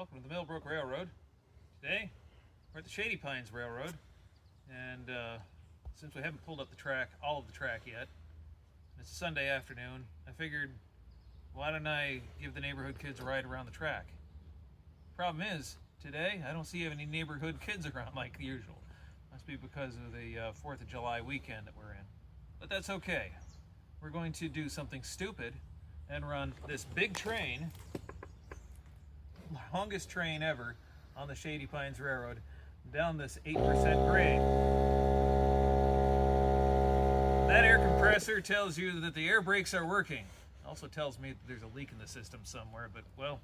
Welcome to the Millbrook Railroad. Today, we're at the Shady Pines Railroad, and since we haven't pulled up the track, all of the track yet, it's a Sunday afternoon, I figured, why don't I give the neighborhood kids a ride around the track? Problem is, today, I don't see any neighborhood kids around like usual. Must be because of the 4th of July weekend that we're in. But that's okay. We're going to do something stupid and run this big train, longest train ever on the Shady Pines Railroad, down this 8% grade. That air compressor tells you that the air brakes are working. It also tells me that there's a leak in the system somewhere, but well.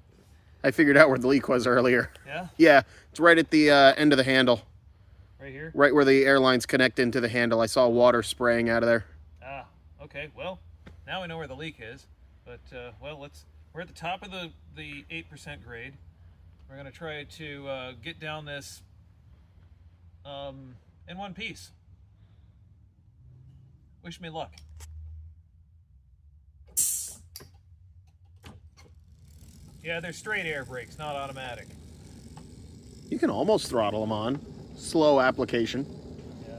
I figured out where the leak was earlier. Yeah? Yeah, it's right at the end of the handle. Right here? Right where the airlines connect into the handle. I saw water spraying out of there. Ah, okay. Well, now we know where the leak is. But, well, we're at the top of the 8% grade. We're going to try to get down this in one piece. Wish me luck. Yeah, they're straight air brakes, not automatic. You can almost throttle them on. Slow application. Yeah.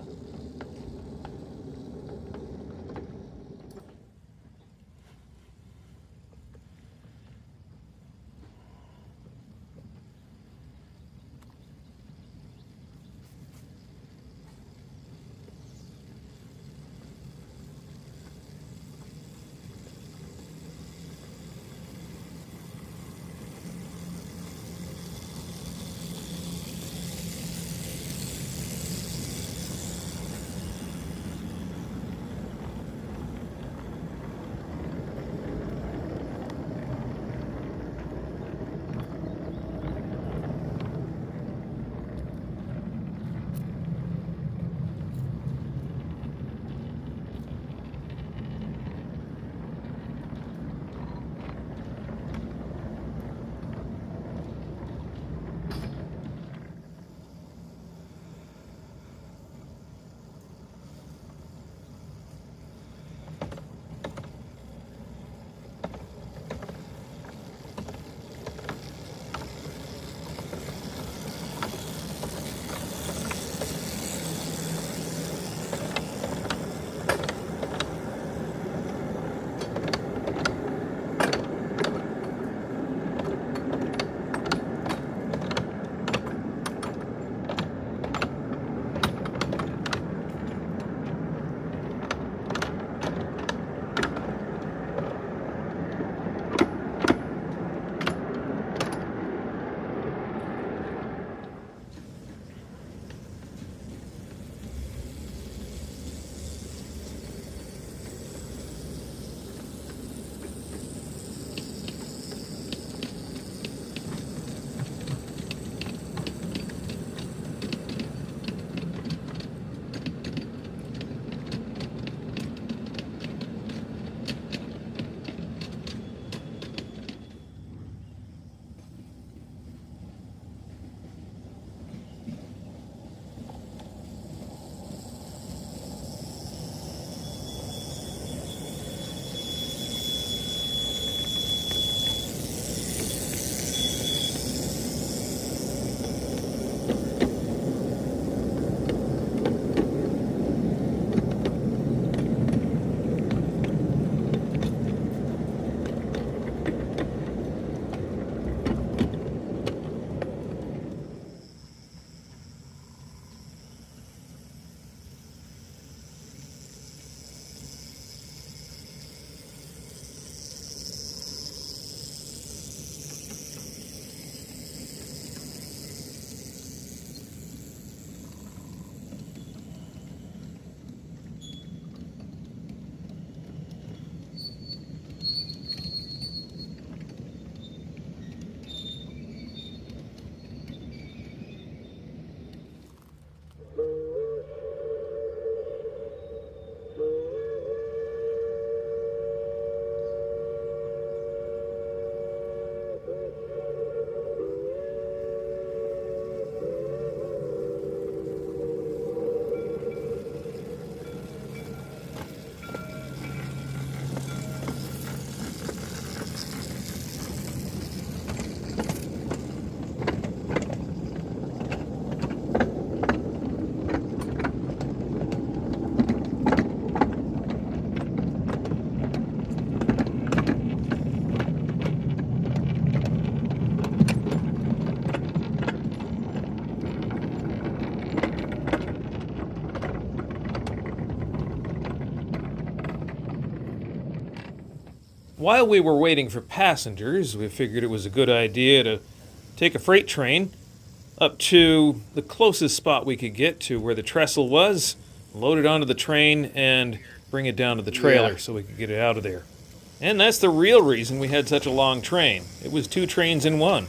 while we were waiting for passengers, we figured it was a good idea to take a freight train up to the closest spot we could get to where the trestle was, load it onto the train, and bring it down to the trailer so we could get it out of there. And that's the real reason we had such a long train. It was 2 trains in one.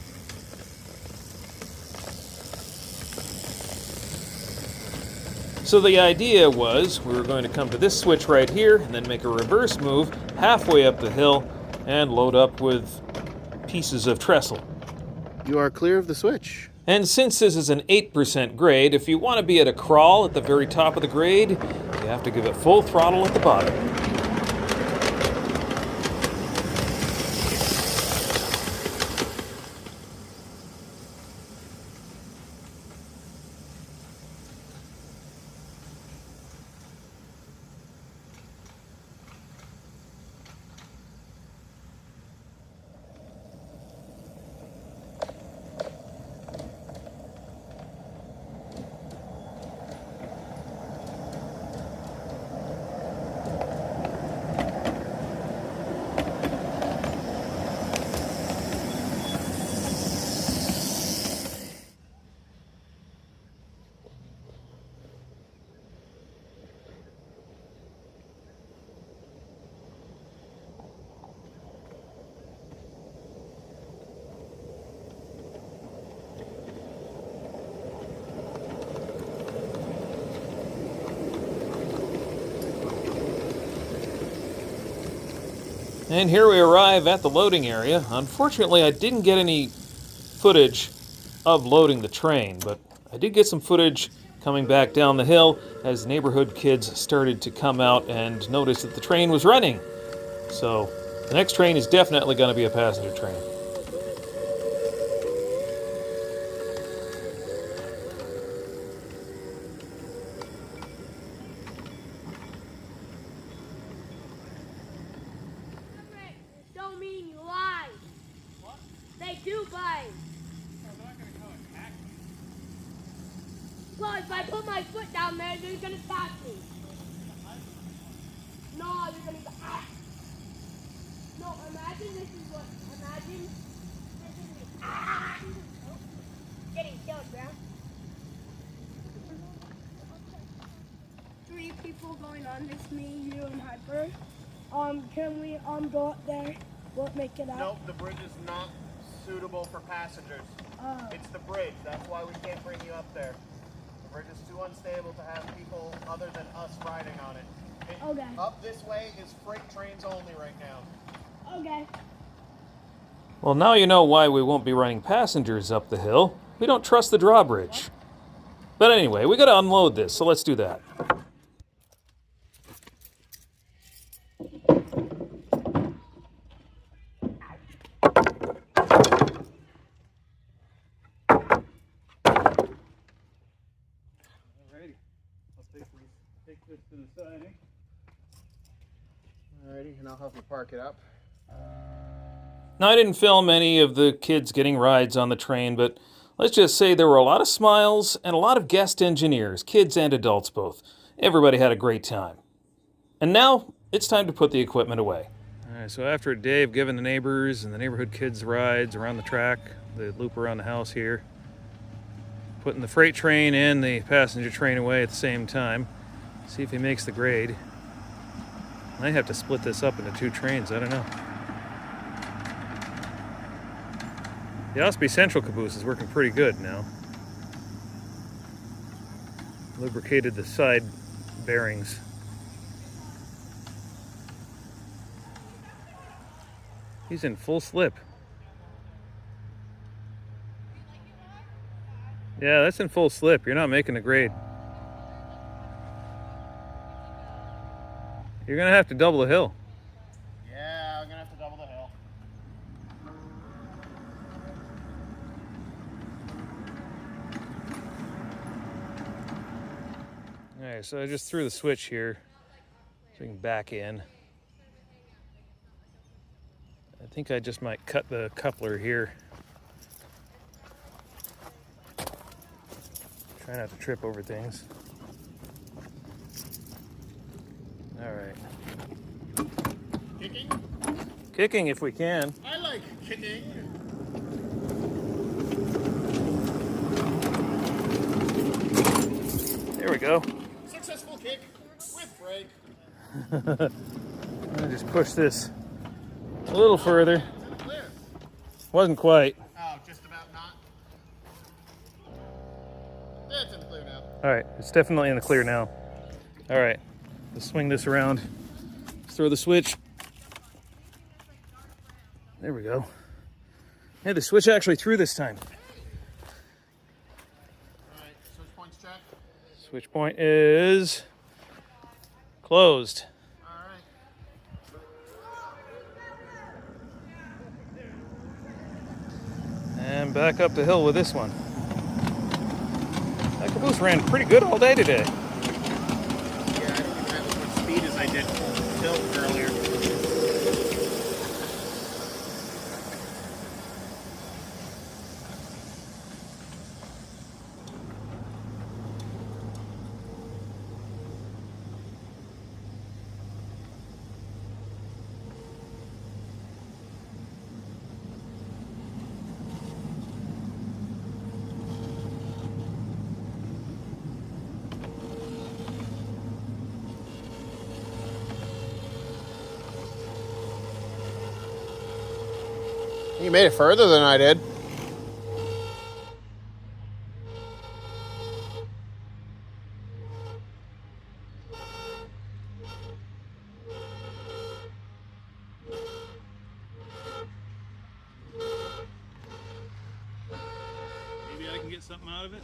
So the idea was we were going to come to this switch right here and then make a reverse move halfway up the hill and load up with pieces of trestle. You are clear of the switch. And since this is an 8% grade, if you want to be at a crawl at the very top of the grade, you have to give it full throttle at the bottom. And here we arrive at the loading area. Unfortunately, I didn't get any footage of loading the train, but I did get some footage coming back down the hill as neighborhood kids started to come out and notice that the train was running. So the next train is definitely going to be a passenger train. Don't mean you lie. What? They do bite. They're not going to come and attack me. Well, if I put my foot down there, they're gonna attack me. No, you're gonna go. Ah. No, imagine this is what. Imagine this is me. Ah. Oh, getting killed, bro. 3 people going on this, me, you, and Hyper. Can we go up there? Won't make it out. Nope, the bridge is not suitable for passengers. It's the bridge. That's why we can't bring you up there. The bridge is too unstable to have people other than us riding on it. Okay. Up this way is freight trains only right now. Okay. Well, now you know why we won't be running passengers up the hill. We don't trust the drawbridge. But anyway, we got to unload this, so let's do that. Take this to the side. Alrighty, and I'll help you park it up. Now, I didn't film any of the kids getting rides on the train, but let's just say there were a lot of smiles and a lot of guest engineers, kids and adults both. Everybody had a great time. And now, it's time to put the equipment away. Alright, so after a day of giving the neighbors and the neighborhood kids rides around the track, the loop around the house here, putting the freight train and the passenger train away at the same time, see if he makes the grade. I might have to split this up into 2 trains, I don't know. The Osby Central caboose is working pretty good now. Lubricated the side bearings. He's in full slip. Yeah, that's in full slip. You're not making the grade. You're gonna have to double the hill. Yeah, I'm gonna have to double the hill. Alright, so I just threw the switch here so we can back in. I think I just might cut the coupler here. Try not to trip over things. Alright. Kicking? Kicking if we can. I like kicking. There we go. Successful kick with brake. I'll just push this a little further. It's in the clear. Wasn't quite. Oh, just about not. Yeah, it's in the clear now. All right, it's definitely in the clear now. All right, let's swing this around. Let's throw the switch. There we go. Yeah, the switch actually threw this time. All right, switch points check. Switch point is closed. All right. And back up the hill with this one. That caboose ran pretty good all day today. Yeah, I don't even have as much speed as I did tilt earlier. You made it further than I did. Maybe I can get something out of it.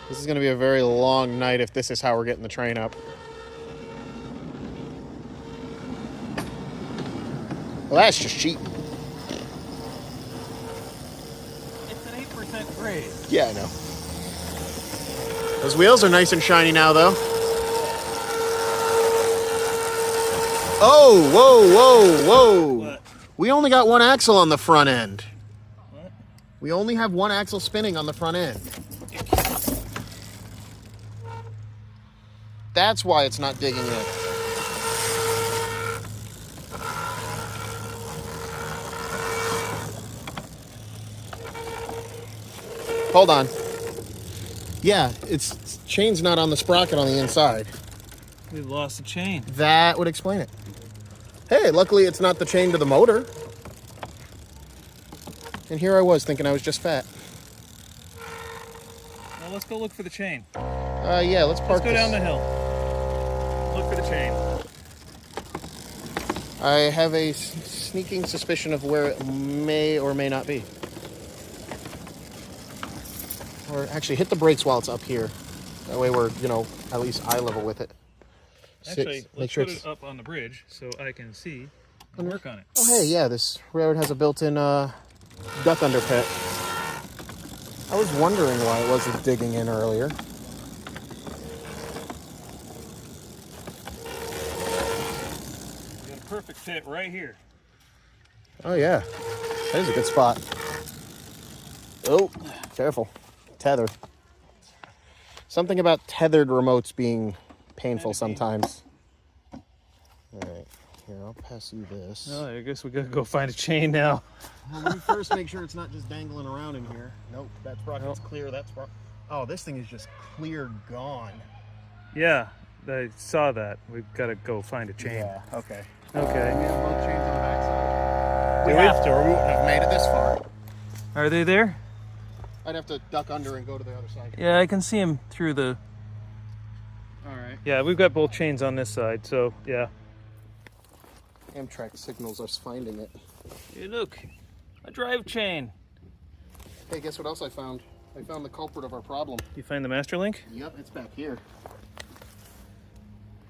This is going to be a very long night if this is how we're getting the train up. Well, that's just cheap. It's an 8% grade. Yeah, I know. Those wheels are nice and shiny now, though. Oh, whoa, whoa, whoa. What? We only got one axle on the front end. What? We only have one axle spinning on the front end. That's why it's not digging in. Hold on. Yeah, it's chain's not on the sprocket on the inside. We lost the chain. That would explain it. Hey, luckily it's not the chain to the motor. And here I was thinking I was just fat. Well, let's go look for the chain. Yeah, let's park Let's go this. down the hill. Look for the chain. I have a sneaking suspicion of where it may or may not be. Or actually hit the brakes while it's up here. That way we're, at least eye level with it. Actually, let's put it up on the bridge so I can see and work on it. Oh, hey, yeah, this railroad has a built-in duck under pit. I was wondering why it wasn't digging in earlier. We got a perfect fit right here. Oh, yeah. That is a good spot. Oh, careful. Tether. Something about tethered remotes being painful sometimes. All right. Here, I'll pass you this. Oh, I guess we gotta go find a chain now. Well, let me first make sure it's not just dangling around in here. Nope, that sprocket's clear. That sprocket. Oh, this thing is just clear gone. Yeah, I saw that. We've gotta go find a chain. Yeah, okay. Okay. We have both chains on the backside. Do We we? have to, or we wouldn't have made it this far. Are they there? I'd have to duck under and go to the other side. Yeah, I can see them through the... All right. Yeah, we've got both chains on this side, so yeah. Amtrak signals us finding it. Hey, look, a drive chain. Hey, guess what else I found? I found the culprit of our problem. You find the master link? Yep, it's back here.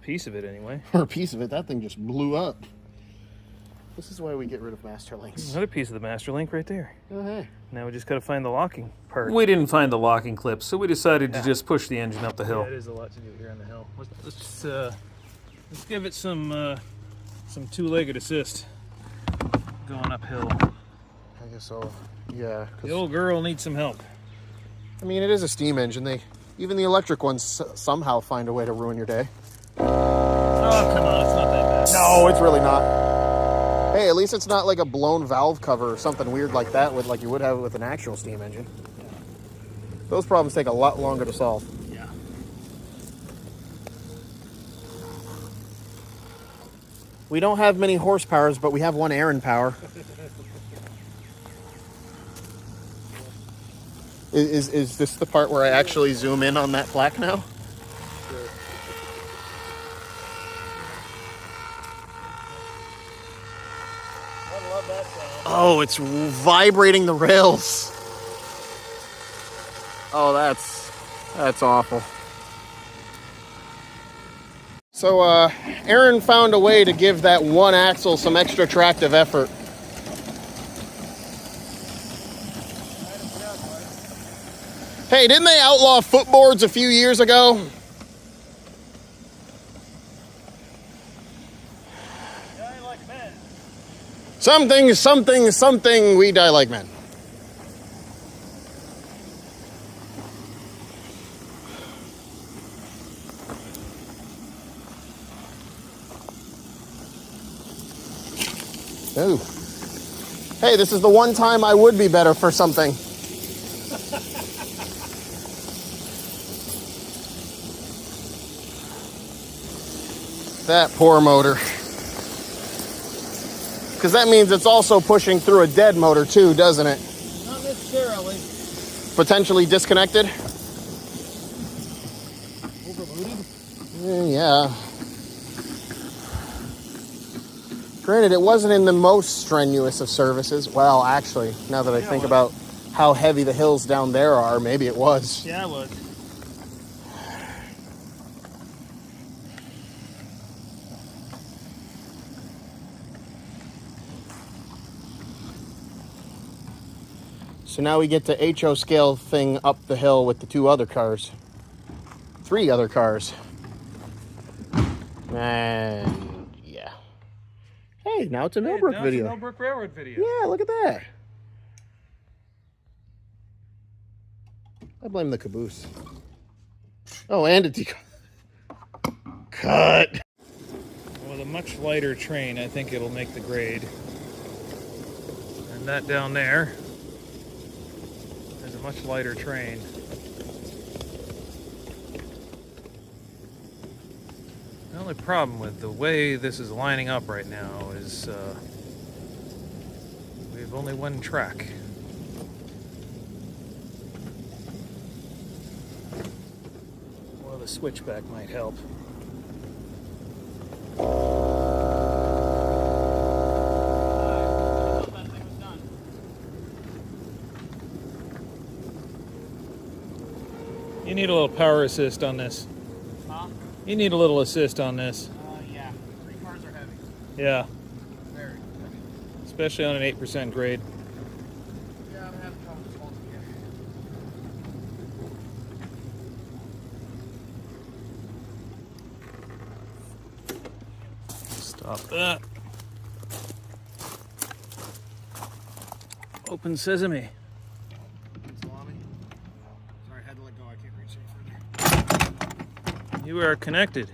Piece of it, anyway. Or a piece of it. That thing just blew up. This is why we get rid of master links. Another piece of the master link right there. Oh, hey. Now we just gotta find the locking part. We didn't find the locking clip, so we decided to just push the engine up the hill. Yeah, it is a lot to do here on the hill. Let's give it some two-legged assist going uphill. I guess so. Yeah. The old girl needs some help. I mean, it is a steam engine. Even the electric ones somehow find a way to ruin your day. Oh, come on, it's not that No, it's really not. Hey, at least it's not like a blown valve cover or something weird like that, with like you would have with an actual steam engine. Yeah. Those problems take a lot longer to solve. Yeah. We don't have many horsepowers, but we have one Aaron power. Is this the part where I actually zoom in on that plaque now? Sure. I love that sound. Oh, it's vibrating the rails. Oh, that's awful. So, Aaron found a way to give that one axle some extra tractive effort. Hey, didn't they outlaw footboards a few years ago? Die like men. Something, we die like men. Ooh. Hey, this is the one time I would be better for something. That poor motor. Because that means it's also pushing through a dead motor too, doesn't it? Not necessarily. Potentially disconnected? Overloaded? Yeah. Granted, it wasn't in the most strenuous of services. Well, actually, now that I think about how heavy the hills down there are, maybe it was. Yeah, it was. So now we get to HO scale thing up the hill with the 2 other cars. 3 other cars. And yeah. Hey, now it's a Millbrook now video. It's a Millbrook Railroad video. Yeah, look at that. I blame the caboose. Oh, and a decal. Cut. With a much lighter train, I think it'll make the grade. And that down there is a much lighter train. The only problem with the way this is lining up right now is we have only one track. Well, the switchback might help. You need a little power assist on this. Huh? You need a little assist on this. Yeah. 3 cars are heavy. Yeah, Very heavy. especially on an 8% grade. Yeah, I'm having problems holding here. Stop that. Open sesame. Salami. Sorry, I had to let go. I can't reach any further. You are connected.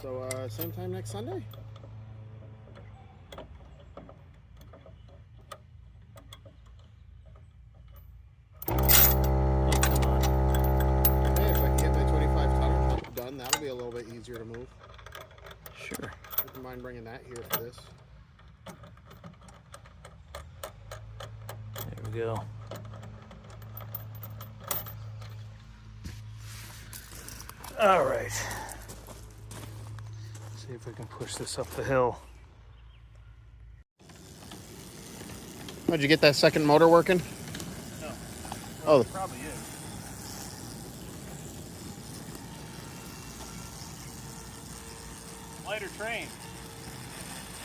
So, same time next Sunday? Oh, come on. Hey, if I can get my 25 tonner done, that'll be a little bit easier to move. Sure. Wouldn't mind bringing that here for this. There we go. All right. See if we can push this up the hill. How'd you get that second motor working? No. Oh. It probably is. Lighter train.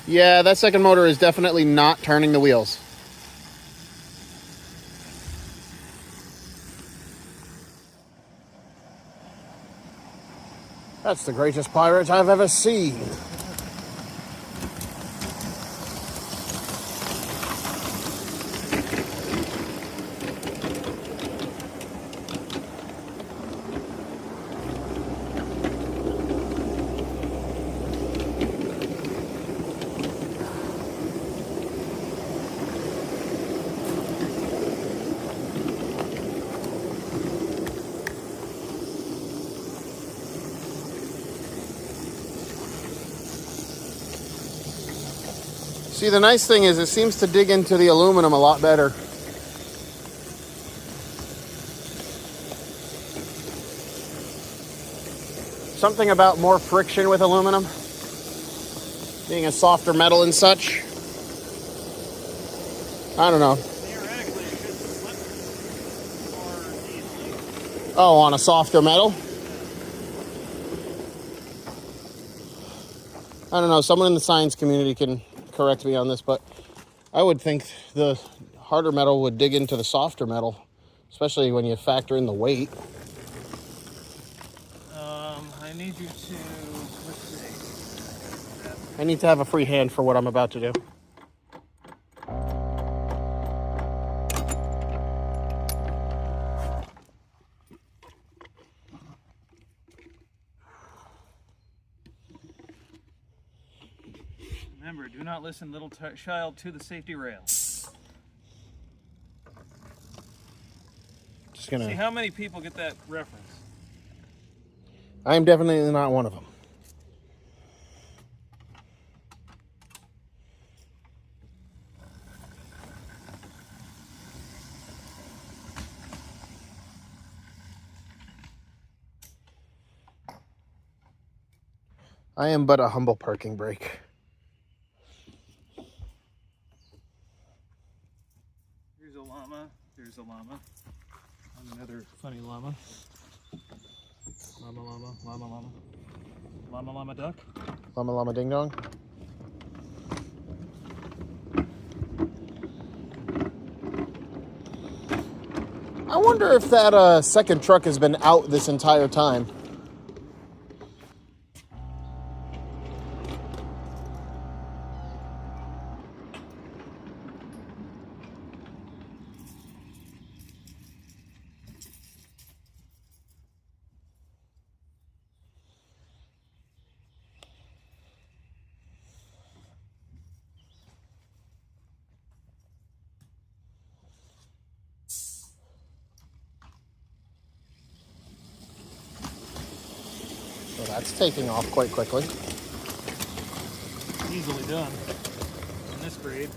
Yeah, that second motor is definitely not turning the wheels. That's the greatest pirate I've ever seen. See, the nice thing is it seems to dig into the aluminum a lot better. Something about more friction with aluminum, being a softer metal and such. I don't know. Theoretically, it should slip more easily. Oh, on a softer metal? I don't know. Someone in the science community can correct me on this, but I would think the harder metal would dig into the softer metal, especially when you factor in the weight. I need you to, let's see. I need to have a free hand for what I'm about to do. Remember, do not listen, little child, to the safety rail. Just See gonna. how many people get that reference. I am definitely not one of them. I am but a humble parking brake. Here's a llama. There's a llama. And another funny llama. Llama, llama, llama, llama. Llama, llama, duck. Llama llama ding dong. I wonder if that second truck has been out this entire time. So that's taking off quite quickly. Easily done. In this grade.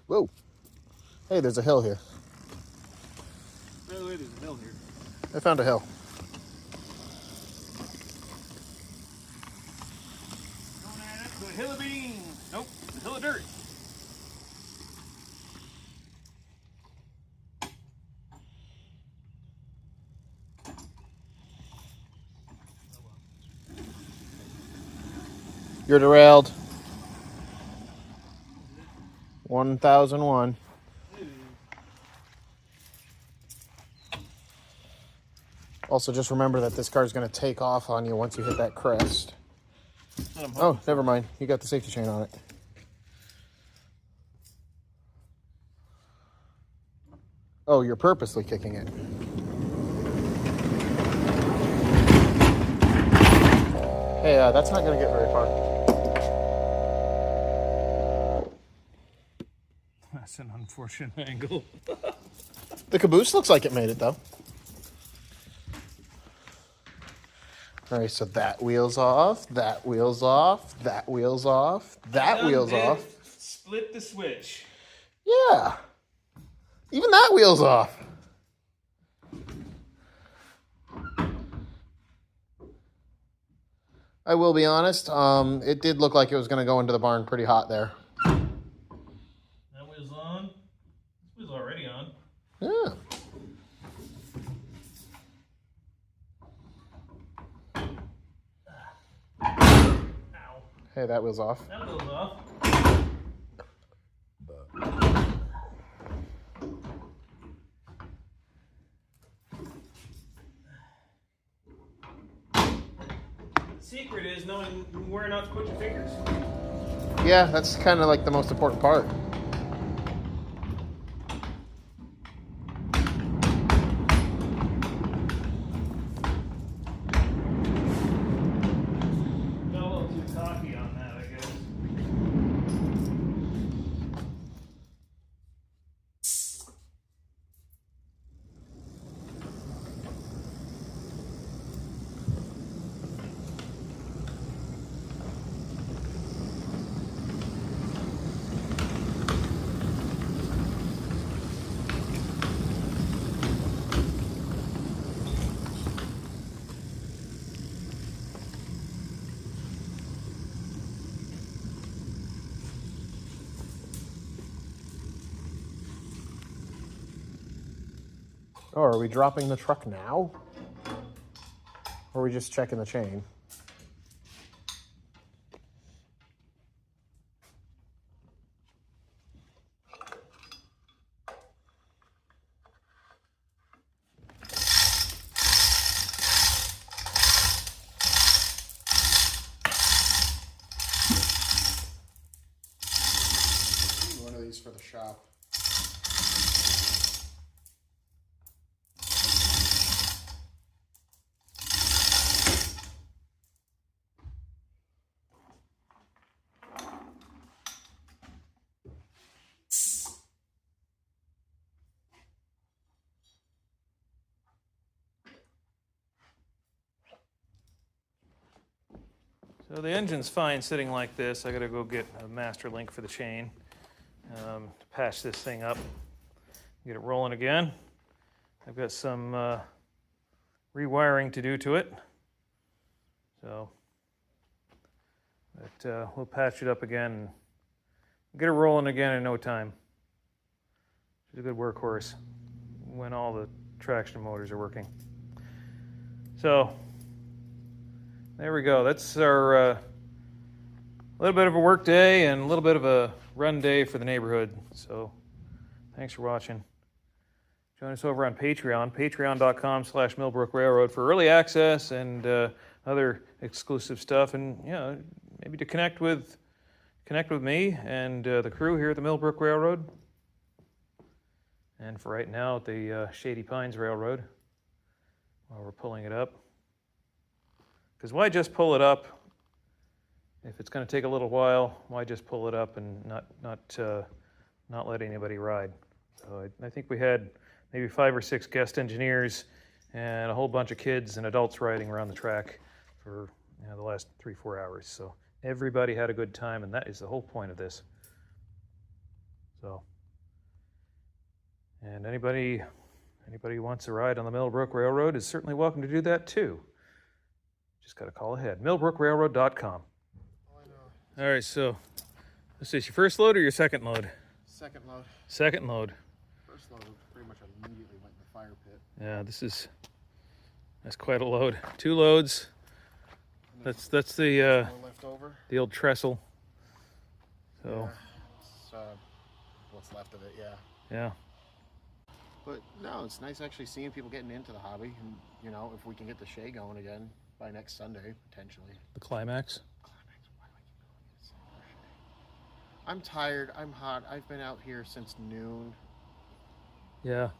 Whoa. Hey, there's a hill here. By the way, there's a hill here. I found a hill. Going at it to a hill of beans. Nope, a hill of dirt. You're derailed. 1001. Also, just remember that this car is going to take off on you once you hit that crest. Oh, never mind. You got the safety chain on it. Oh, you're purposely kicking it. Hey, that's not going to get very far. That's an unfortunate angle. The caboose looks like it made it, though. All right, so that wheel's off, that wheel's off, that wheel's off, that wheel's off. Split the switch. Yeah. Even that wheel's off. I will be honest, it did look like it was going to go into the barn pretty hot there. That wheel's on. This wheel's already on. Yeah. Ow. Hey, that wheel's off. That wheel's off. The secret is knowing where not to put your fingers. Yeah, that's kind of like the most important part. Got a little too cocky on that, I guess. Oh, are we dropping the truck now? Or are we just checking the chain? One of these for the shop. So the engine's fine sitting like this. I gotta go get a master link for the chain to patch this thing up, get it rolling again. I've got some rewiring to do to it. So, but we'll patch it up again and get it rolling again in no time. She's a good workhorse when all the traction motors are working. So, there we go. That's our little bit of a work day and a little bit of a run day for the neighborhood. So, thanks for watching. Join us over on Patreon, patreon.com/Millbrook Railroad for early access and other exclusive stuff, and maybe to connect with me and the crew here at the Millbrook Railroad, and for right now at the Shady Pines Railroad while we're pulling it up. Because why just pull it up if it's going to take a little while? Why just pull it up and not let anybody ride? So I think we had maybe 5 or 6 guest engineers and a whole bunch of kids and adults riding around the track for the last 3-4 hours. So everybody had a good time, and that is the whole point of this. So, and anybody who wants to ride on the Millbrook Railroad is certainly welcome to do that too. Just got to call ahead. millbrookrailroad.com. All right, so this is your first load or your second load? Second load. Second load. First load pretty much immediately went in the fire pit. Yeah, that's quite a load. 2 loads. That's the left over. the old trestle. So Yeah, it's, what's left of it, yeah. yeah. But no, it's nice actually seeing people getting into the hobby, and if we can get the Shay going again by next Sunday, potentially. The climax. Why do I keep calling it Shay? I'm tired. I'm hot. I've been out here since noon. Yeah.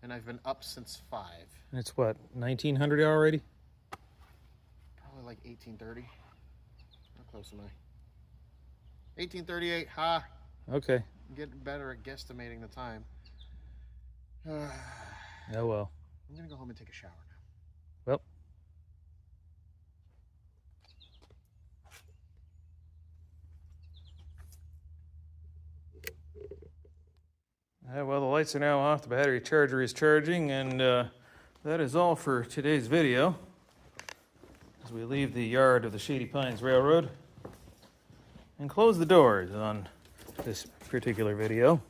And I've been up since 5. And it's what, 1900 already? Probably like 1830. How close am I? 1838. Ha! Okay. I'm getting better at guesstimating the time. Oh well. I'm gonna go home and take a shower now. Well. Well, the lights are now off, the battery charger is charging, and that is all for today's video. As we leave the yard of the Shady Pines Railroad and close the doors on this particular video.